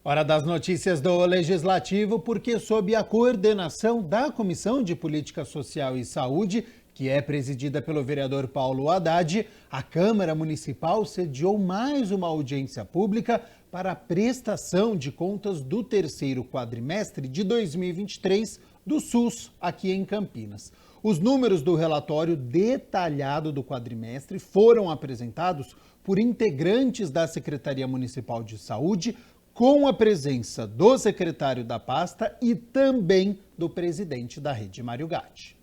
Hora das notícias do Legislativo, porque sob a coordenação da Comissão de Política Social e Saúde, que é presidida pelo vereador Paulo Haddad, a Câmara Municipal sediou mais uma audiência pública para a prestação de contas do terceiro quadrimestre de 2023 do SUS, aqui em Campinas. Os números do relatório detalhado do quadrimestre foram apresentados por integrantes da Secretaria Municipal de Saúde, com a presença do secretário da pasta e também do presidente da rede, Mário Gatti.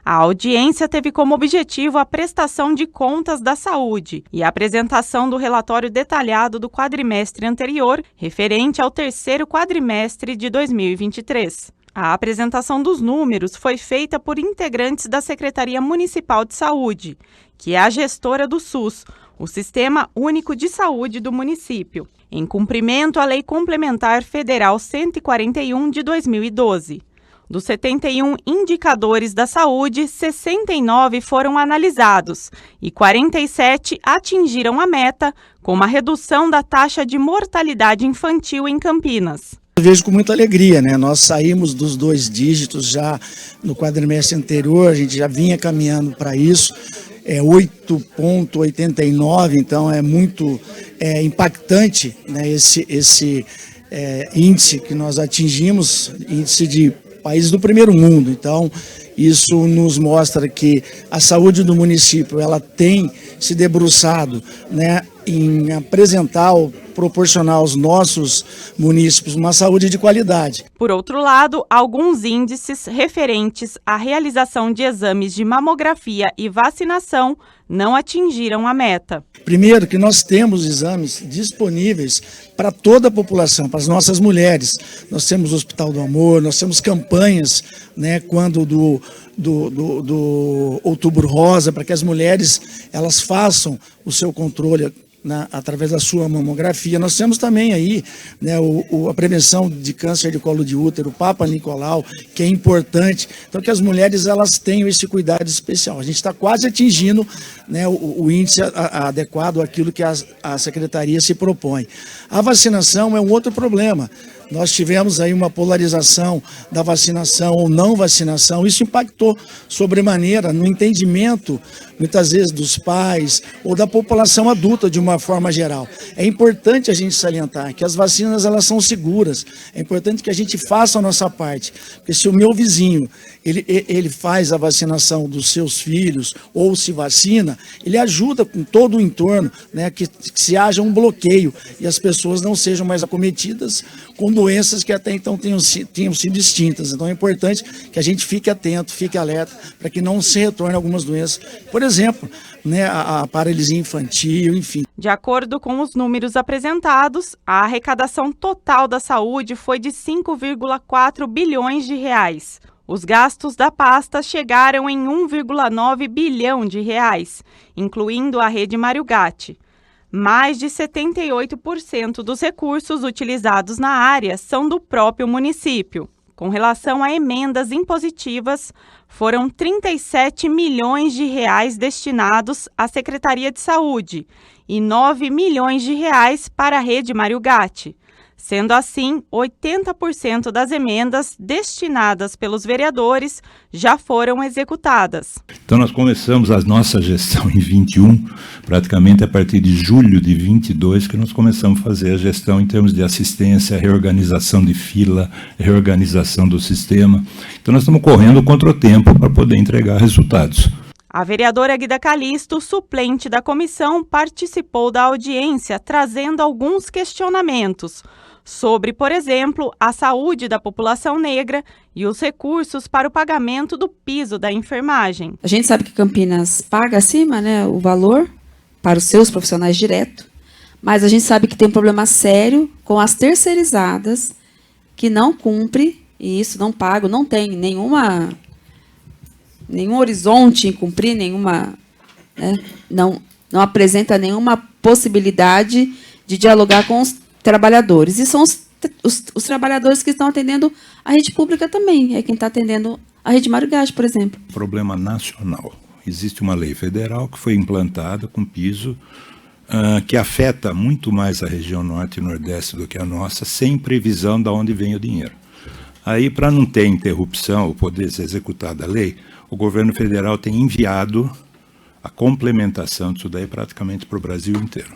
A audiência teve como objetivo a prestação de contas da saúde e a apresentação do relatório detalhado do quadrimestre anterior, referente ao terceiro quadrimestre de 2023. A apresentação dos números foi feita por integrantes da Secretaria Municipal de Saúde, que é a gestora do SUS, o Sistema Único de Saúde do município, em cumprimento à Lei Complementar Federal 141 de 2012. Dos 71 indicadores da saúde, 69 foram analisados e 47 atingiram a meta, como a redução da taxa de mortalidade infantil em Campinas. Eu vejo com muita alegria, né? Nós saímos dos 2 dígitos já no quadrimestre anterior, a gente já vinha caminhando para isso. 8,89, então é muito impactante, né, esse índice que nós atingimos, índice de países do primeiro mundo. Então, isso nos mostra que a saúde do município ela tem se debruçado, né, em apresentar ou proporcionar aos nossos munícipes uma saúde de qualidade. Por outro lado, alguns índices referentes à realização de exames de mamografia e vacinação não atingiram a meta. Primeiro, que nós temos exames disponíveis para toda a população, para as nossas mulheres. Nós temos o Hospital do Amor, nós temos campanhas, né, quando do Outubro Rosa, para que as mulheres elas façam o seu controle através da sua mamografia. Nós temos também aí, né, a prevenção de câncer de colo de útero, o Papa Nicolau, que é importante. Então, que as mulheres elas tenham esse cuidado especial. A gente está quase atingindo, né, o índice adequado àquilo que a Secretaria se propõe. A vacinação é um outro problema. Nós tivemos aí uma polarização da vacinação ou não vacinação. Isso impactou sobremaneira no entendimento, muitas vezes, dos pais ou da população adulta de uma forma geral. É importante a gente salientar que as vacinas elas são seguras. É importante que a gente faça a nossa parte. Porque se o meu vizinho ele faz a vacinação dos seus filhos ou se vacina, ele ajuda com todo o entorno, né, que se haja um bloqueio e as pessoas não sejam mais acometidas com doenças que até então tinham sido extintas. Então é importante que a gente fique atento, fique alerta, para que não se retorne algumas doenças. Por exemplo, né, a paralisia infantil, enfim. De acordo com os números apresentados, a arrecadação total da saúde foi de 5,4 bilhões de reais. Os gastos da pasta chegaram em 1,9 bilhão de reais, incluindo a rede Mário Gatti. Mais de 78% dos recursos utilizados na área são do próprio município. Com relação a emendas impositivas, foram 37 milhões de reais destinados à Secretaria de Saúde e 9 milhões de reais para a rede Mário Gatti. Sendo assim, 80% das emendas destinadas pelos vereadores já foram executadas. Então nós começamos a nossa gestão em 21, praticamente a partir de julho de 22, que nós começamos a fazer a gestão em termos de assistência, reorganização de fila, reorganização do sistema. Então nós estamos correndo contra o tempo para poder entregar resultados. A vereadora Guida Calisto, suplente da comissão, participou da audiência, trazendo alguns questionamentos sobre, por exemplo, a saúde da população negra e os recursos para o pagamento do piso da enfermagem. A gente sabe que Campinas paga acima, né, o valor para os seus profissionais direto, mas a gente sabe que tem um problema sério com as terceirizadas que não cumpre e isso não paga, não tem nenhum horizonte em cumprir, não apresenta nenhuma possibilidade de dialogar com os trabalhadores. E são os trabalhadores que estão atendendo a rede pública também. É quem está atendendo a rede Mário Gatti, por exemplo. Problema nacional. Existe uma lei federal que foi implantada com piso que afeta muito mais a região norte e nordeste do que a nossa, sem previsão de onde vem o dinheiro. Aí, para não ter interrupção ou poder ser executada a lei, o governo federal tem enviado a complementação disso daí praticamente para o Brasil inteiro.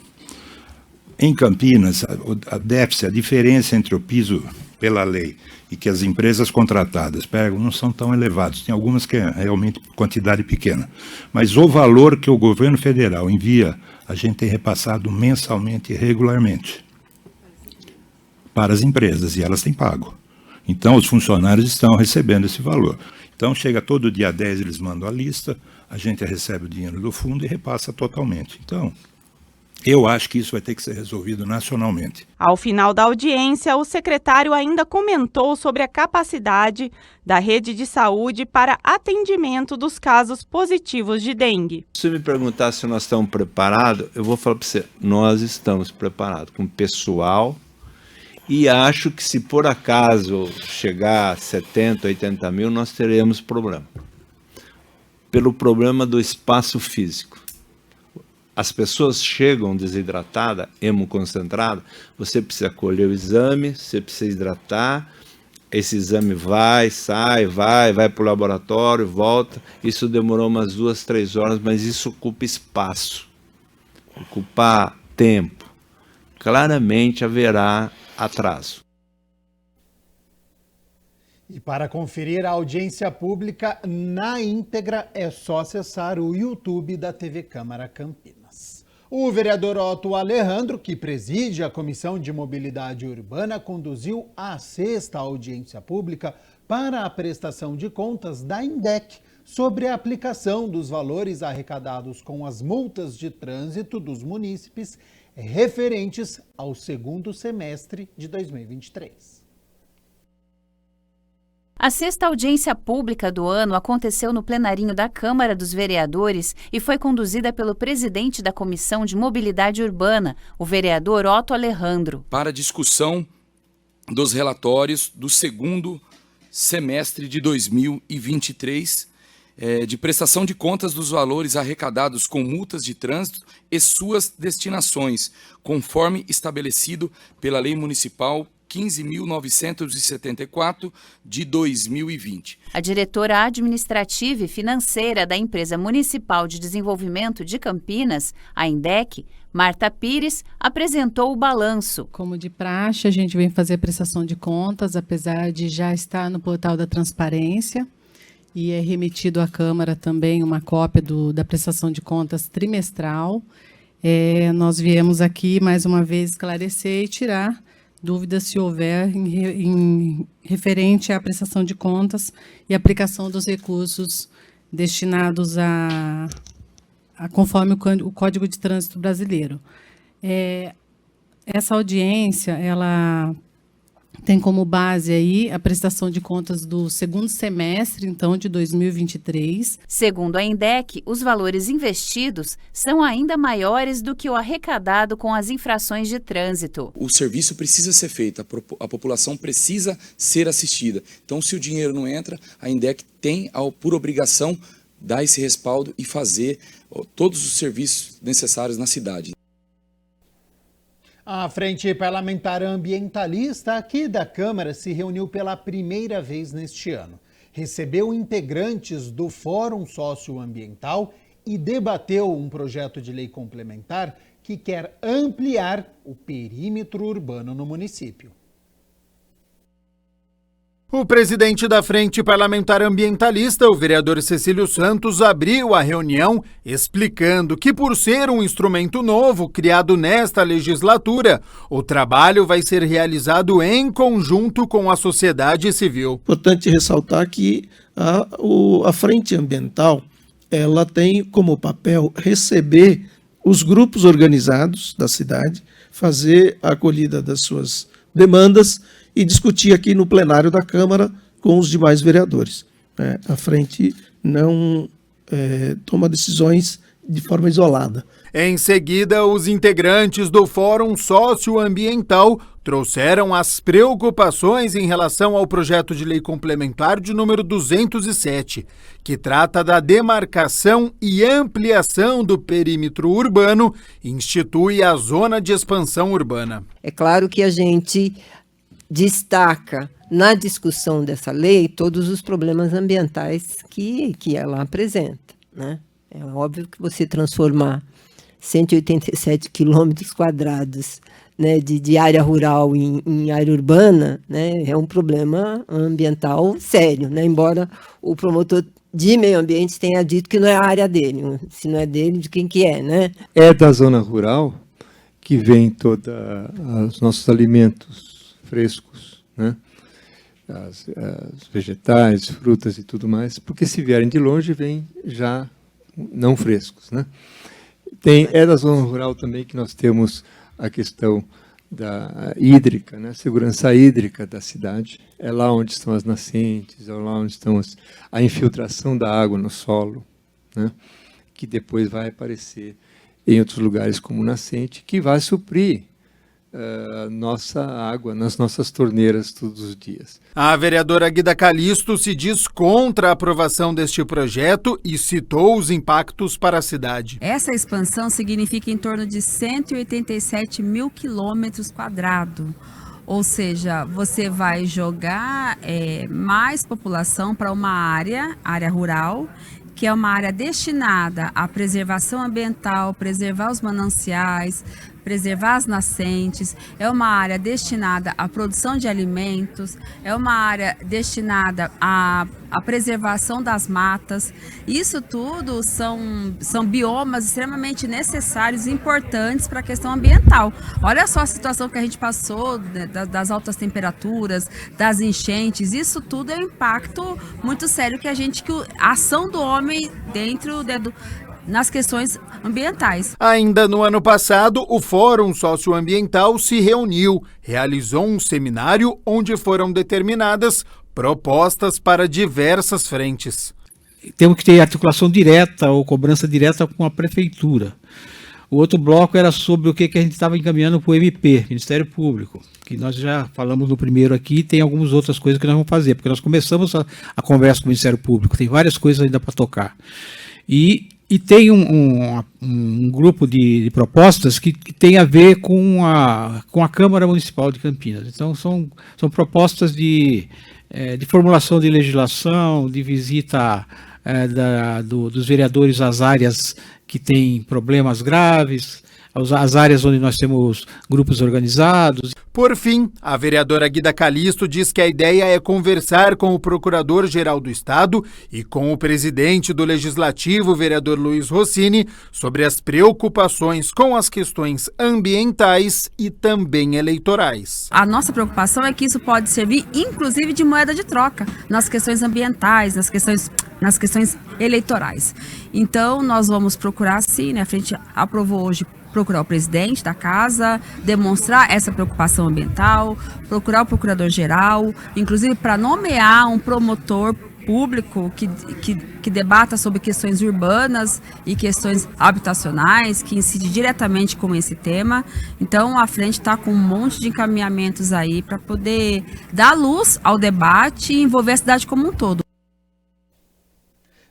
Em Campinas, a déficit, a diferença entre o piso pela lei e que as empresas contratadas pegam não são tão elevados. Tem algumas que é realmente quantidade pequena. Mas o valor que o governo federal envia, a gente tem repassado mensalmente e regularmente para as empresas, e elas têm pago. Então, os funcionários estão recebendo esse valor. Então, chega todo dia 10, eles mandam a lista, a gente recebe o dinheiro do fundo e repassa totalmente. Então, eu acho que isso vai ter que ser resolvido nacionalmente. Ao final da audiência, o secretário ainda comentou sobre a capacidade da rede de saúde para atendimento dos casos positivos de dengue. Se me perguntar se nós estamos preparados, eu vou falar para você, nós estamos preparados com pessoal, e acho que se por acaso chegar a 70, 80 mil, nós teremos problema. Pelo problema do espaço físico. As pessoas chegam desidratadas, hemoconcentrada, você precisa colher o exame, você precisa hidratar, esse exame vai, sai, vai para o laboratório, volta. Isso demorou umas 2, 3 horas, mas isso ocupa espaço, ocupa tempo. Claramente haverá atraso. E para conferir a audiência pública na íntegra, é só acessar o YouTube da TV Câmara Campinas. O vereador Otto Alejandro, que preside a Comissão de Mobilidade Urbana, conduziu a 6ª audiência pública para a prestação de contas da INDEC sobre a aplicação dos valores arrecadados com as multas de trânsito dos munícipes referentes ao 2º semestre de 2023. A 6ª audiência pública do ano aconteceu no plenarinho da Câmara dos Vereadores e foi conduzida pelo presidente da Comissão de Mobilidade Urbana, o vereador Otto Alejandro. Para discussão dos relatórios do 2º semestre de 2023, de prestação de contas dos valores arrecadados com multas de trânsito e suas destinações, conforme estabelecido pela Lei Municipal 15.974 de 2020. A diretora administrativa e financeira da Empresa Municipal de Desenvolvimento de Campinas, a INDEC, Marta Pires, apresentou o balanço. Como de praxe, a gente vem fazer a prestação de contas, apesar de já estar no portal da transparência, e é remetido à Câmara também uma cópia da prestação de contas trimestral. Nós viemos aqui, mais uma vez, esclarecer e tirar dúvidas se houver em referente à prestação de contas e aplicação dos recursos destinados conforme o Código de Trânsito Brasileiro. Essa audiência, ela tem como base aí a prestação de contas do 2º semestre, então, de 2023. Segundo a INDEC, os valores investidos são ainda maiores do que o arrecadado com as infrações de trânsito. O serviço precisa ser feito, a população precisa ser assistida. Então, se o dinheiro não entra, a INDEC tem, por obrigação, dar esse respaldo e fazer todos os serviços necessários na cidade. A Frente Parlamentar Ambientalista aqui da Câmara se reuniu pela primeira vez neste ano. Recebeu integrantes do Fórum Socioambiental e debateu um projeto de lei complementar que quer ampliar o perímetro urbano no município. O presidente da Frente Parlamentar Ambientalista, o vereador Cecílio Santos, abriu a reunião explicando que, por ser um instrumento novo criado nesta legislatura, o trabalho vai ser realizado em conjunto com a sociedade civil. Importante ressaltar que a Frente Ambiental, ela tem como papel receber os grupos organizados da cidade, fazer a acolhida das suas demandas e discutir aqui no plenário da Câmara com os demais vereadores. A frente não toma decisões de forma isolada. Em seguida, os integrantes do Fórum Socioambiental trouxeram as preocupações em relação ao projeto de lei complementar de número 207, que trata da demarcação e ampliação do perímetro urbano e institui a zona de expansão urbana. É claro que a gente destaca na discussão dessa lei todos os problemas ambientais que ela apresenta, né? É óbvio que você transformar 187 quilômetros quadrados, né, de área rural em área urbana, né, é um problema ambiental sério, né, embora o promotor de meio ambiente tenha dito que não é a área dele, se não é dele, de quem que é, né? É da zona rural que vem todos os nossos alimentos frescos, né? As vegetais, frutas e tudo mais, porque se vierem de longe, vêm já não frescos, né? É da zona rural também que nós temos a questão da hídrica, né? Segurança hídrica da cidade. É lá onde estão as nascentes, é lá onde estão a infiltração da água no solo, né? Que depois vai aparecer em outros lugares como nascente, que vai suprir nossa água nas nossas torneiras todos os dias. A vereadora Guida Calisto se diz contra a aprovação deste projeto e citou os impactos para a cidade. Essa expansão significa em torno de 187 mil quilômetros quadrados. Ou seja, você vai jogar mais população para uma área rural, que é uma área destinada à preservação ambiental, preservar os mananciais, preservar as nascentes, é uma área destinada à produção de alimentos, é uma área destinada à preservação das matas. Isso tudo são biomas extremamente necessários e importantes para a questão ambiental. Olha só a situação que a gente passou, né, das altas temperaturas, das enchentes, isso tudo é um impacto muito sério que a ação do homem nas questões ambientais. Ainda no ano passado, o Fórum Socioambiental se reuniu, realizou um seminário onde foram determinadas propostas para diversas frentes. Temos que ter articulação direta ou cobrança direta com a prefeitura. O outro bloco era sobre o que a gente estava encaminhando para o MP, Ministério Público, que nós já falamos no primeiro aqui, tem algumas outras coisas que nós vamos fazer, porque nós começamos a conversa com o Ministério Público, tem várias coisas ainda para tocar. E tem um grupo de propostas que tem a ver com a Câmara Municipal de Campinas. Então, são propostas de formulação de legislação, de visita dos vereadores às áreas que têm problemas graves, as áreas onde nós temos grupos organizados. Por fim, a vereadora Guida Calisto diz que a ideia é conversar com o Procurador-Geral do Estado e com o presidente do Legislativo, o vereador Luiz Rossini, sobre as preocupações com as questões ambientais e também eleitorais. A nossa preocupação é que isso pode servir, inclusive, de moeda de troca nas questões ambientais, nas questões eleitorais. Então, nós vamos procurar, sim, né? A frente aprovou hoje procurar o presidente da casa, demonstrar essa preocupação ambiental, procurar o procurador-geral, inclusive para nomear um promotor público que debata sobre questões urbanas e questões habitacionais, que incide diretamente com esse tema. Então, a frente está com um monte de encaminhamentos aí para poder dar luz ao debate e envolver a cidade como um todo.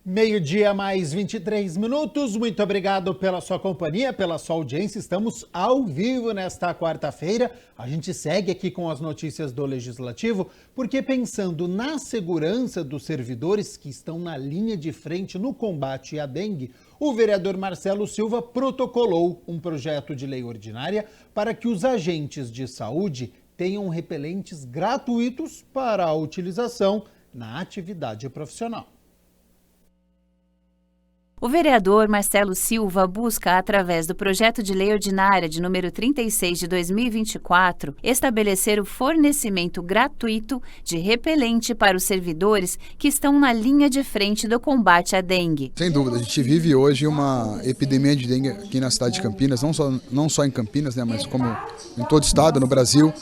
12:00 mais 23 minutos. Muito obrigado pela sua companhia, pela sua audiência. Estamos ao vivo nesta quarta-feira. A gente segue aqui com as notícias do Legislativo, porque pensando na segurança dos servidores que estão na linha de frente no combate à dengue, o vereador Marcelo Silva protocolou um projeto de lei ordinária para que os agentes de saúde tenham repelentes gratuitos para a utilização na atividade profissional. O vereador Marcelo Silva busca, através do projeto de lei ordinária de número 36 de 2024, estabelecer o fornecimento gratuito de repelente para os servidores que estão na linha de frente do combate à dengue. Sem dúvida, a gente vive hoje uma epidemia de dengue aqui na cidade de Campinas, não só em Campinas, né, mas como em todo o estado, no Brasil.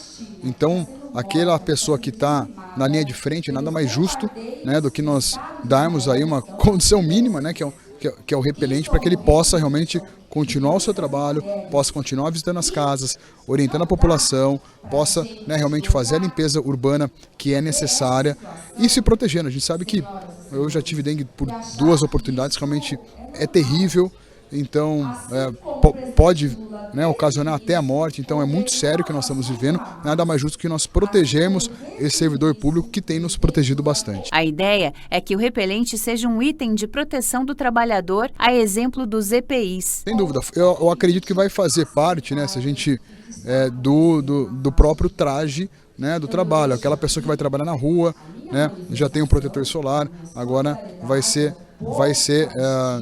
Então, aquela pessoa que está na linha de frente, nada mais justo, né, do que nós darmos aí uma condição mínima, né, que que é o repelente, para que ele possa realmente continuar o seu trabalho, possa continuar visitando as casas, orientando a população, possa, né, realmente fazer a limpeza urbana que é necessária e se protegendo. A gente sabe que eu já tive dengue por 2 oportunidades, realmente é terrível, então pode, né, ocasionar até a morte, então é muito sério o que nós estamos vivendo, nada mais justo que nós protegermos esse servidor público que tem nos protegido bastante. A ideia é que o repelente seja um item de proteção do trabalhador, a exemplo dos EPIs. Sem dúvida, eu acredito que vai fazer parte, né, se a gente do próprio traje, né, do trabalho, aquela pessoa que vai trabalhar na rua, né, já tem um protetor solar, agora vai ser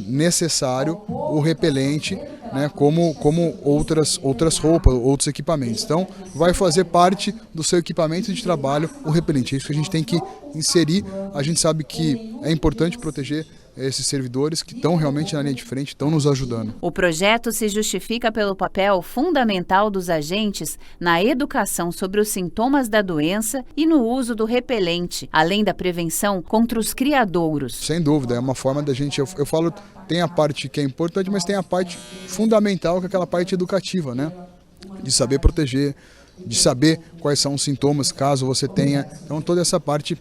necessário o repelente, né, como outras roupas, outros equipamentos. Então, vai fazer parte do seu equipamento de trabalho o repelente. É isso que a gente tem que inserir. A gente sabe que é importante proteger esses servidores que estão realmente na linha de frente, estão nos ajudando. O projeto se justifica pelo papel fundamental dos agentes na educação sobre os sintomas da doença e no uso do repelente, além da prevenção contra os criadouros. Sem dúvida, é uma forma da gente, eu falo, tem a parte que é importante, mas tem a parte fundamental, que é aquela parte educativa, né? De saber proteger, de saber quais são os sintomas, caso você tenha. Então, toda essa parte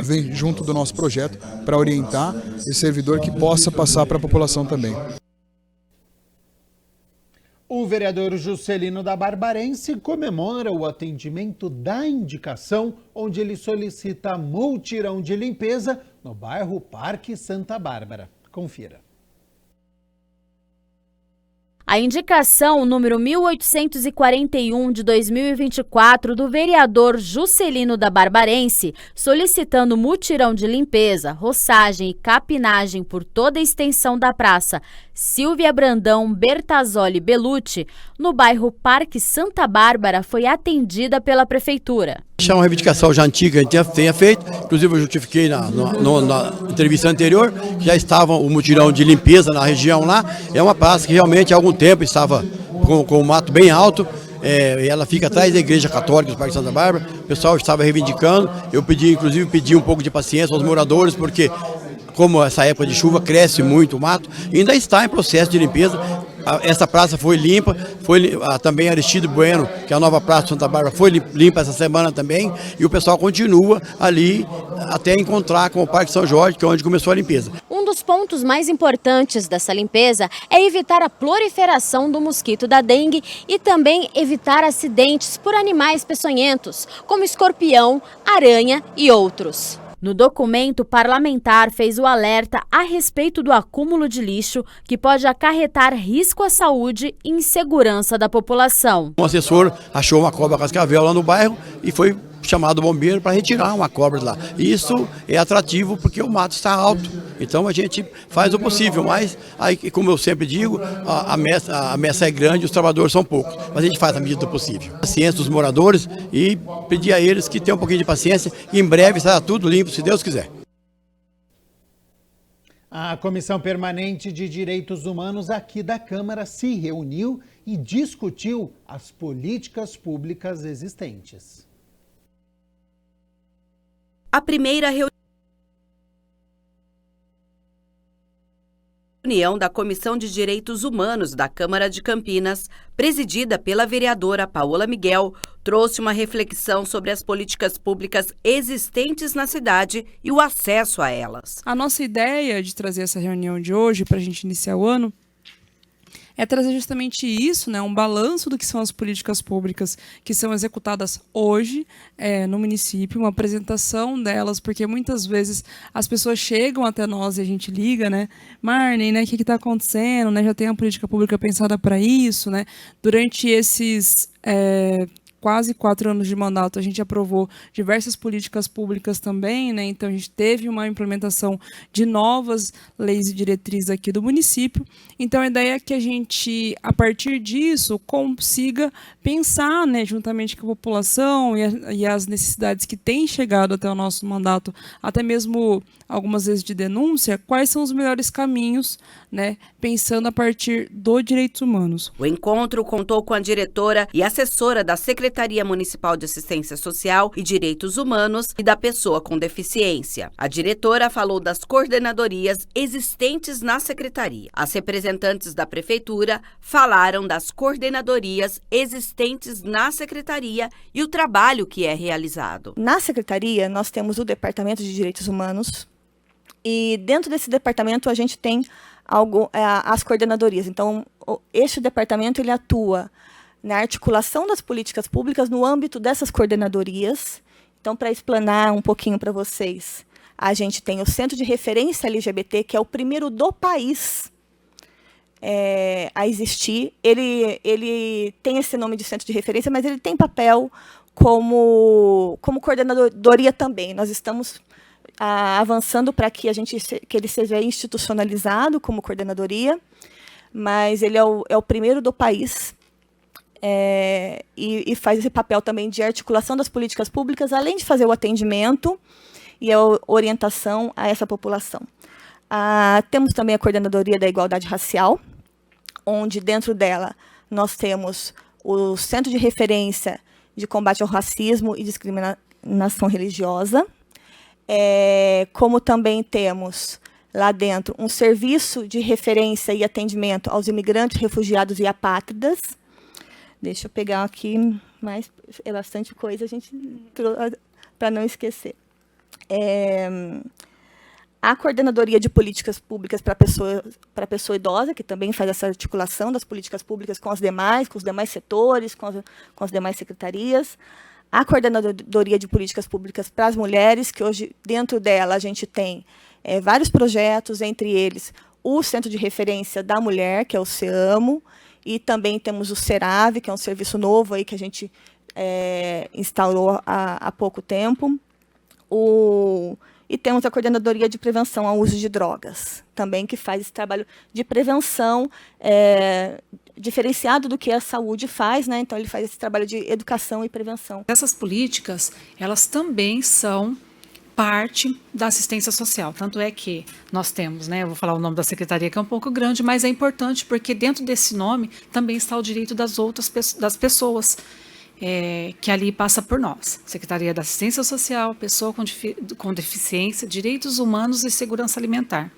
vem junto do nosso projeto para orientar esse servidor que possa passar para a população também. O vereador Juscelino da Barbarense comemora o atendimento da indicação, onde ele solicita mutirão de limpeza no bairro Parque Santa Bárbara. Confira. A indicação número 1841 de 2024 do vereador Juscelino da Barbarense, solicitando mutirão de limpeza, roçagem e capinagem por toda a extensão da praça Silvia Brandão Bertazzoli Belucci, no bairro Parque Santa Bárbara, foi atendida pela Prefeitura. Isso é uma reivindicação já antiga que a gente tenha feito, inclusive eu justifiquei na entrevista anterior, que já estava o mutirão de limpeza na região lá. É uma praça que realmente há algum tempo estava com o mato bem alto, ela fica atrás da Igreja Católica do Parque Santa Bárbara. O pessoal estava reivindicando, eu pedi um pouco de paciência aos moradores, porque como essa época de chuva cresce muito o mato, ainda está em processo de limpeza. Essa praça foi limpa, também Aristido Bueno, que é a nova praça de Santa Bárbara, foi limpa essa semana também, e o pessoal continua ali até encontrar com o Parque São Jorge, que é onde começou a limpeza. Um dos pontos mais importantes dessa limpeza é evitar a proliferação do mosquito da dengue e também evitar acidentes por animais peçonhentos, como escorpião, aranha e outros. No documento, o parlamentar fez o alerta a respeito do acúmulo de lixo que pode acarretar risco à saúde e insegurança da população. Um assessor achou uma cobra cascavel lá no bairro e foi chamado o bombeiro para retirar uma cobra de lá. Isso é atrativo porque o mato está alto, então a gente faz o possível, mas aí, como eu sempre digo, a messa é grande, os trabalhadores são poucos, mas a gente faz a medida do possível. Paciência dos moradores e pedir a eles que tenham um pouquinho de paciência e em breve estará tudo limpo, se Deus quiser. A Comissão Permanente de Direitos Humanos aqui da Câmara se reuniu e discutiu as políticas públicas existentes. A primeira reunião da Comissão de Direitos Humanos da Câmara de Campinas, presidida pela vereadora Paola Miguel, trouxe uma reflexão sobre as políticas públicas existentes na cidade e o acesso a elas. A nossa ideia de trazer essa reunião de hoje para a gente iniciar o ano é trazer justamente isso, né, um balanço do que são as políticas públicas que são executadas hoje no município, uma apresentação delas, porque muitas vezes as pessoas chegam até nós e a gente liga, né, Marney, né, o que está acontecendo, né, já tem uma política pública pensada para isso, né, durante esses quase 4 anos de mandato, a gente aprovou diversas políticas públicas também, né? Então a gente teve uma implementação de novas leis e diretrizes aqui do município. Então a ideia é que a gente, a partir disso, consiga pensar, né, juntamente com a população e as necessidades que têm chegado até o nosso mandato, até mesmo algumas vezes de denúncia, quais são os melhores caminhos, né, pensando a partir dos direitos humanos. O encontro contou com a diretora e assessora da Secretaria Secretaria Municipal de Assistência Social e Direitos Humanos e da Pessoa com Deficiência. A diretora falou das coordenadorias existentes na secretaria. As representantes da Prefeitura falaram das coordenadorias existentes na secretaria e o trabalho que é realizado. Na secretaria, nós temos o Departamento de Direitos Humanos e dentro desse departamento a gente tem as coordenadorias. Então, este departamento ele atua na articulação das políticas públicas no âmbito dessas coordenadorias. Então, para explanar um pouquinho para vocês, a gente tem o Centro de Referência LGBT, que é o primeiro do país a existir. Ele tem esse nome de Centro de Referência, mas ele tem papel como coordenadoria também. Nós estamos avançando para que ele seja institucionalizado como coordenadoria, mas ele é o primeiro do país e faz esse papel também de articulação das políticas públicas, além de fazer o atendimento e a orientação a essa população. Temos também a Coordenadoria da Igualdade Racial, onde dentro dela nós temos o Centro de Referência de Combate ao Racismo e Discriminação Religiosa, como também temos lá dentro um serviço de referência e atendimento aos imigrantes, refugiados e apátridas. Deixa eu pegar aqui, mas é bastante coisa, para não esquecer. A Coordenadoria de Políticas Públicas para a pessoa idosa, que também faz essa articulação das políticas públicas com os demais setores, com as demais secretarias. A Coordenadoria de Políticas Públicas para as Mulheres, que hoje, dentro dela, a gente tem vários projetos, entre eles o Centro de Referência da Mulher, que é o CEAMO, e também temos o CERAV, que é um serviço novo aí que a gente instaurou há pouco tempo. E temos a Coordenadoria de Prevenção ao Uso de Drogas, também, que faz esse trabalho de prevenção diferenciado do que a saúde faz, né? Então, ele faz esse trabalho de educação e prevenção. Essas políticas, elas também são parte da assistência social. Tanto é que nós temos, né? Eu vou falar o nome da secretaria, que é um pouco grande, mas é importante porque dentro desse nome também está o direito das pessoas. Que ali passa por nós. Secretaria da Assistência Social, Pessoa com Deficiência, Direitos Humanos e Segurança Alimentar.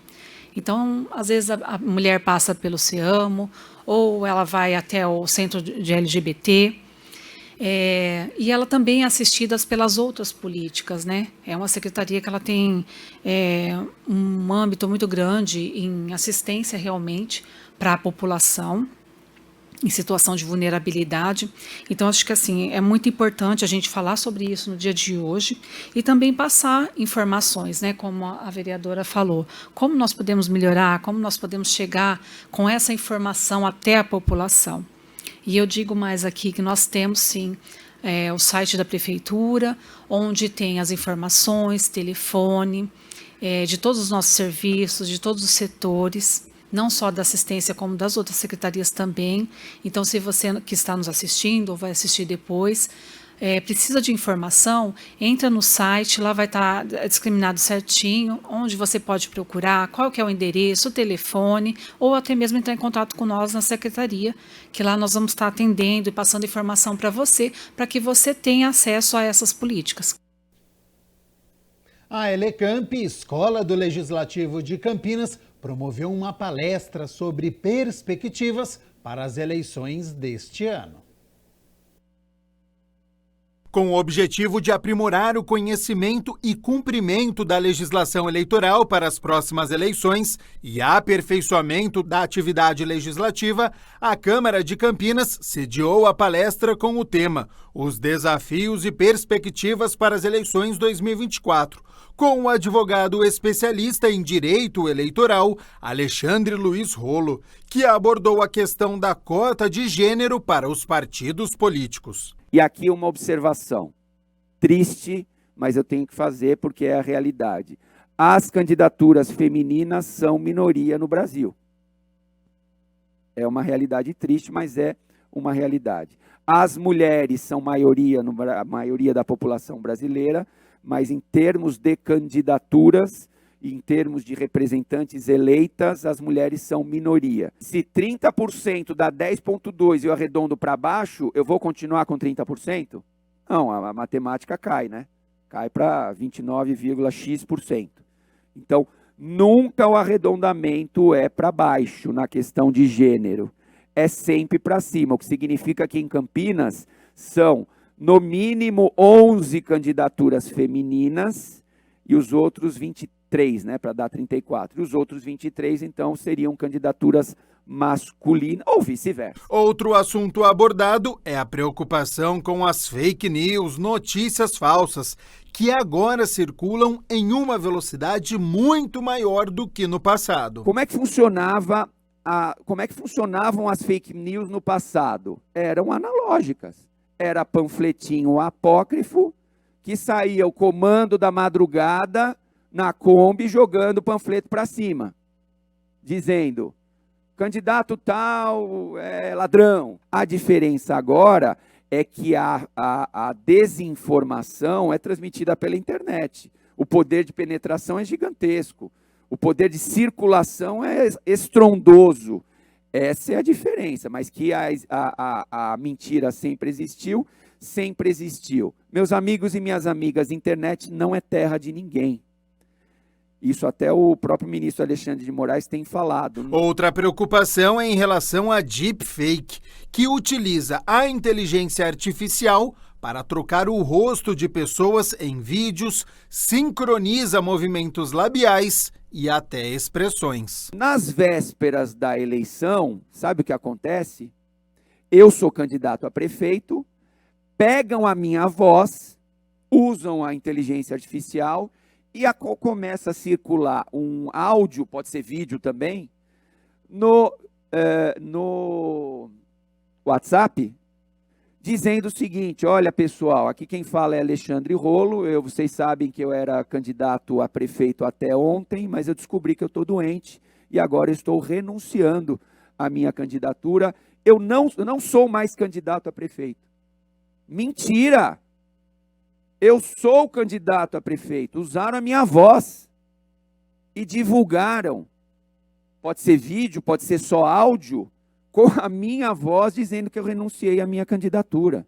Então, às vezes, a mulher passa pelo CEAMO, ou ela vai até o Centro de LGBT, e ela também é assistida pelas outras políticas, né? É uma secretaria que ela tem um âmbito muito grande em assistência realmente para a população, em situação de vulnerabilidade. Então, acho que assim, é muito importante a gente falar sobre isso no dia de hoje e também passar informações, né, como a vereadora falou, como nós podemos melhorar, como nós podemos chegar com essa informação até a população. E eu digo mais aqui que nós temos, sim, o site da Prefeitura, onde tem as informações, telefone, de todos os nossos serviços, de todos os setores, não só da assistência, como das outras secretarias também. Então, se você que está nos assistindo ou vai assistir depois, precisa de informação, entra no site, lá vai estar discriminado certinho, onde você pode procurar, qual que é o endereço, o telefone, ou até mesmo entrar em contato com nós na secretaria, que lá nós vamos estar atendendo e passando informação para que você tenha acesso a essas políticas. A Elecamp, Escola do Legislativo de Campinas, promoveu uma palestra sobre perspectivas para as eleições deste ano. Com o objetivo de aprimorar o conhecimento e cumprimento da legislação eleitoral para as próximas eleições e aperfeiçoamento da atividade legislativa, a Câmara de Campinas sediou a palestra com o tema Os Desafios e Perspectivas para as Eleições 2024, com o advogado especialista em direito eleitoral, Alexandre Luiz Rolo, que abordou a questão da cota de gênero para os partidos políticos. E aqui uma observação, triste, mas eu tenho que fazer porque é a realidade. As candidaturas femininas são minoria no Brasil. É uma realidade triste, mas é uma realidade. As mulheres são maioria da população brasileira, mas em termos de candidaturas, em termos de representantes eleitas, as mulheres são minoria. Se 30% dá 10,2 e eu arredondo para baixo, eu vou continuar com 30%? Não, a matemática cai, né? Cai para 29,x%. Então, nunca o arredondamento é para baixo na questão de gênero. É sempre para cima, o que significa que em Campinas são, no mínimo, 11 candidaturas femininas e os outros 23, né, para dar 34. E os outros 23, então, seriam candidaturas masculinas ou vice-versa. Outro assunto abordado é a preocupação com as fake news, notícias falsas, que agora circulam em uma velocidade muito maior do que no passado. Como é que funcionavam as fake news no passado? Eram analógicas. Era panfletinho apócrifo, que saía o comando da madrugada na Kombi jogando panfleto para cima, dizendo, candidato tal é ladrão. A diferença agora é que a desinformação é transmitida pela internet. O poder de penetração é gigantesco. O poder de circulação é estrondoso. Essa é a diferença, mas que a mentira sempre existiu, sempre existiu. Meus amigos e minhas amigas, internet não é terra de ninguém. Isso até o próprio ministro Alexandre de Moraes tem falado. Outra preocupação é em relação a deepfake, que utiliza a inteligência artificial para trocar o rosto de pessoas em vídeos, sincroniza movimentos labiais e até expressões. Nas vésperas da eleição, sabe o que acontece? Eu sou candidato a prefeito, pegam a minha voz, usam a inteligência artificial e começa a circular um áudio, pode ser vídeo também, no WhatsApp, dizendo o seguinte, olha pessoal, aqui quem fala é Alexandre Rolo, vocês sabem que eu era candidato a prefeito até ontem, mas eu descobri que eu estou doente e agora eu estou renunciando à minha candidatura, eu não sou mais candidato a prefeito. Mentira! Eu sou candidato a prefeito, usaram a minha voz e divulgaram, pode ser vídeo, pode ser só áudio, com a minha voz dizendo que eu renunciei à minha candidatura.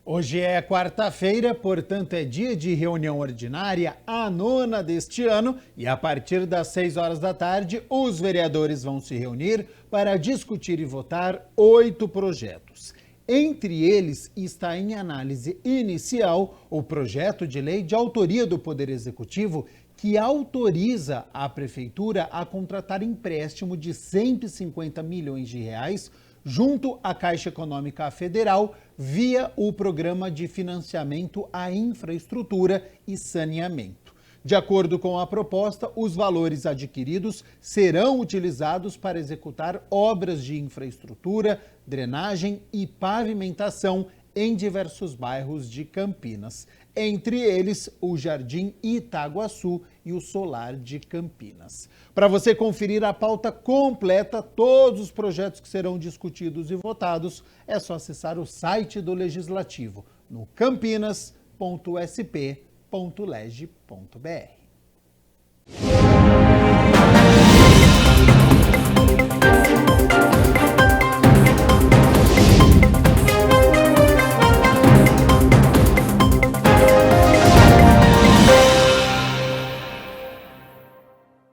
Hoje é quarta-feira, portanto é dia de reunião ordinária, a 9ª deste ano, e a partir das 6 horas da tarde, os vereadores vão se reunir para discutir e votar 8 projetos. Entre eles está em análise inicial o projeto de lei de autoria do Poder Executivo que autoriza a Prefeitura a contratar empréstimo de 150 milhões de reais junto à Caixa Econômica Federal via o Programa de Financiamento à Infraestrutura e Saneamento. De acordo com a proposta, os valores adquiridos serão utilizados para executar obras de infraestrutura, drenagem e pavimentação em diversos bairros de Campinas. Entre eles, o Jardim Itaguaçu e o Solar de Campinas. Para você conferir a pauta completa, todos os projetos que serão discutidos e votados, é só acessar o site do Legislativo, no campinas.sp.leg.br.